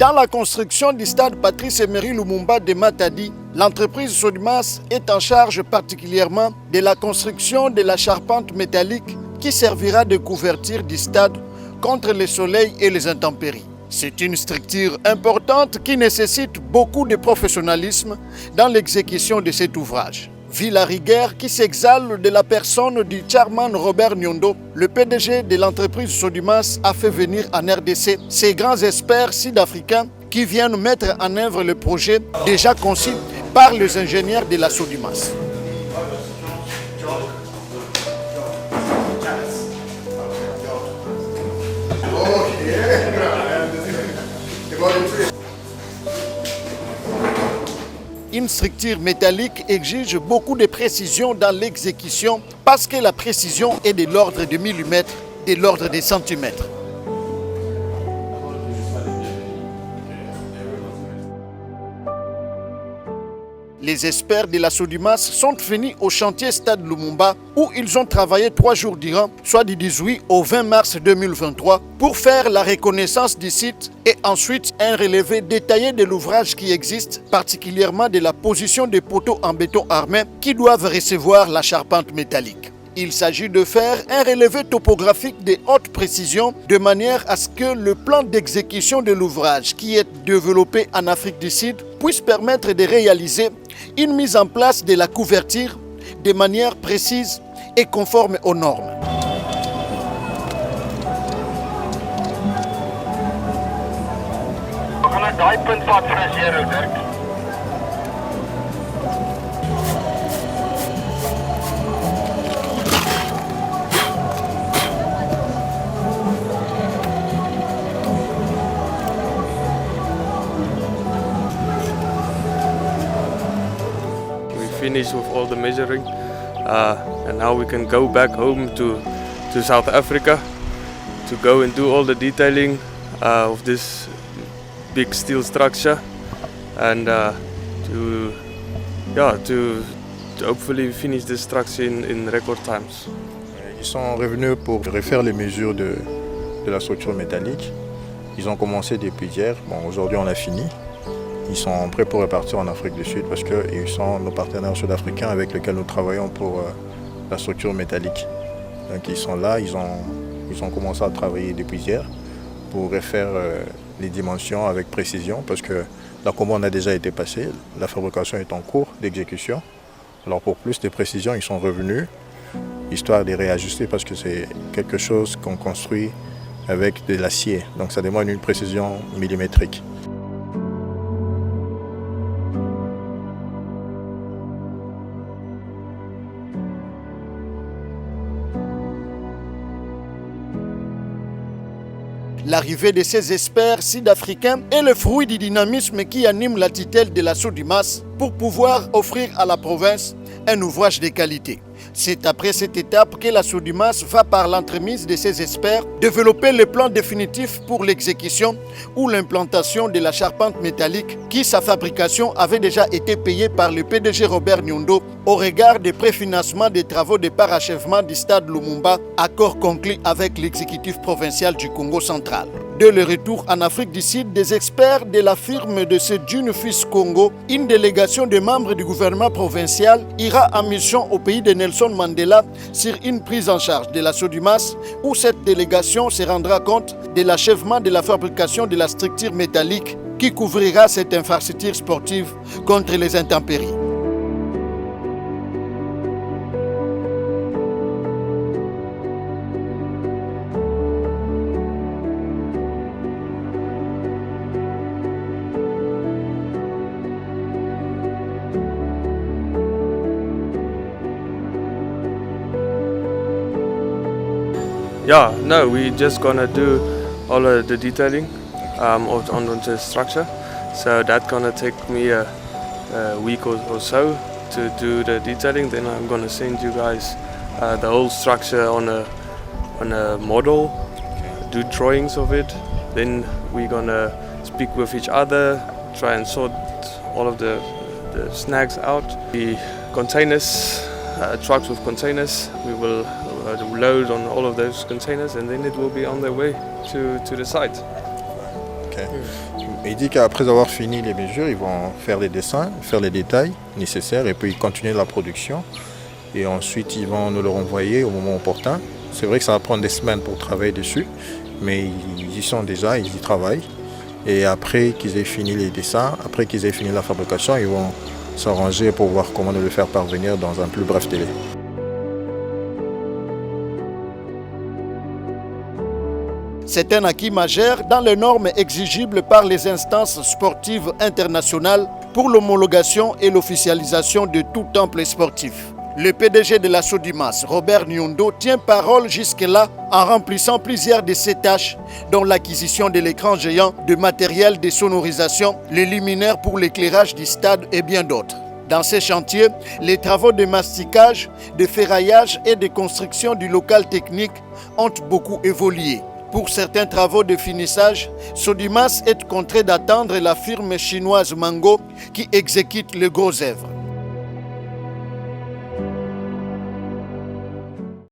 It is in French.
Dans la construction du stade Patrice Emery Lumumba de Matadi, l'entreprise Sodimas est en charge particulièrement de la construction de la charpente métallique qui servira de couverture du stade contre le soleil et les intempéries. C'est une structure importante qui nécessite beaucoup de professionnalisme dans l'exécution de cet ouvrage. Vu la rigueur qui s'exhale de la personne du chairman Robert Nyondo, le PDG de l'entreprise Sodimas a fait venir en RDC ces grands experts sud-africains qui viennent mettre en œuvre le projet déjà conçu par les ingénieurs de la Sodimas. Une structure métallique exige beaucoup de précision dans l'exécution parce que la précision est de l'ordre de millimètres, de l'ordre de centimètres. Les experts de la Sodimas sont venus au chantier Stade Lumumba où ils ont travaillé 3 jours durant, soit du 18 au 20 mars 2023, pour faire la reconnaissance du site et ensuite un relevé détaillé de l'ouvrage qui existe, particulièrement de la position des poteaux en béton armé qui doivent recevoir la charpente métallique. Il s'agit de faire un relevé topographique de haute précision de manière à ce que le plan d'exécution de l'ouvrage qui est développé en Afrique du Sud puisse permettre de réaliser une mise en place de la couverture de manière précise et conforme aux normes. Finished with all the measuring and now we can go back home to South Africa to go and do all the detailing of this big steel structure and to hopefully finish this structure in record times. Ils sont revenus pour refaire les mesures de la structure métallique. Ils ont commencé depuis hier. Bon, aujourd'hui on a fini. Ils sont prêts pour repartir en Afrique du Sud parce qu'ils sont nos partenaires sud-africains avec lesquels nous travaillons pour la structure métallique. Donc ils sont là, ils ont commencé à travailler depuis hier pour refaire les dimensions avec précision parce que la commande a déjà été passée, la fabrication est en cours d'exécution. Alors pour plus de précision, ils sont revenus, histoire de réajuster parce que c'est quelque chose qu'on construit avec de l'acier. Donc ça demande une précision millimétrique. L'arrivée de ces experts sud-africains est le fruit du dynamisme qui anime la tutelle de la Sodimas pour pouvoir offrir à la province un ouvrage de qualité. C'est après cette étape que la Sodimas va, par l'entremise de ses experts, développer le plan définitif pour l'exécution ou l'implantation de la charpente métallique qui, sa fabrication, avait déjà été payée par le PDG Robert Nyondo au regard des préfinancements des travaux de parachèvement du stade Lumumba, accord conclu avec l'exécutif provincial du Congo central. De le retour en Afrique du Sud, des experts de la firme de Sedune Fils Congo, une délégation de membres du gouvernement provincial ira en mission au pays de Nelson Mandela sur une prise en charge de la Sodimas où cette délégation se rendra compte de l'achèvement de la fabrication de la structure métallique qui couvrira cette infrastructure sportive contre les intempéries. Yeah, no, we're just gonna do all of the detailing on the structure. So that's gonna take me a week or so to do the detailing. Then I'm gonna send you guys the whole structure on a model, do drawings of it. Then we're gonna speak with each other, try and sort all of the snags out. The containers, trucks with containers, we will load on all of those containers and then it will be on their way to the site. Ok. Il dit qu'après avoir fini les mesures, ils vont faire les dessins, faire les détails nécessaires et puis continuer la production. Et ensuite, ils vont nous le renvoyer au moment opportun. C'est vrai que ça va prendre des semaines pour travailler dessus, mais ils y sont déjà, ils y travaillent. Et après qu'ils aient fini les dessins, après qu'ils aient fini la fabrication, ils vont s'arranger pour voir comment nous le faire parvenir dans un plus bref délai. C'est un acquis majeur dans les normes exigibles par les instances sportives internationales pour l'homologation et l'officialisation de tout temple sportif. Le PDG de la Sodimas, Robert Nyundo, tient parole jusque-là en remplissant plusieurs de ses tâches, dont l'acquisition de l'écran géant, de matériel de sonorisation, les luminaires pour l'éclairage du stade et bien d'autres. Dans ces chantiers, les travaux de masticage, de ferraillage et de construction du local technique ont beaucoup évolué. Pour certains travaux de finissage, Sodimas est contraint d'attendre la firme chinoise Mango qui exécute les gros œuvres.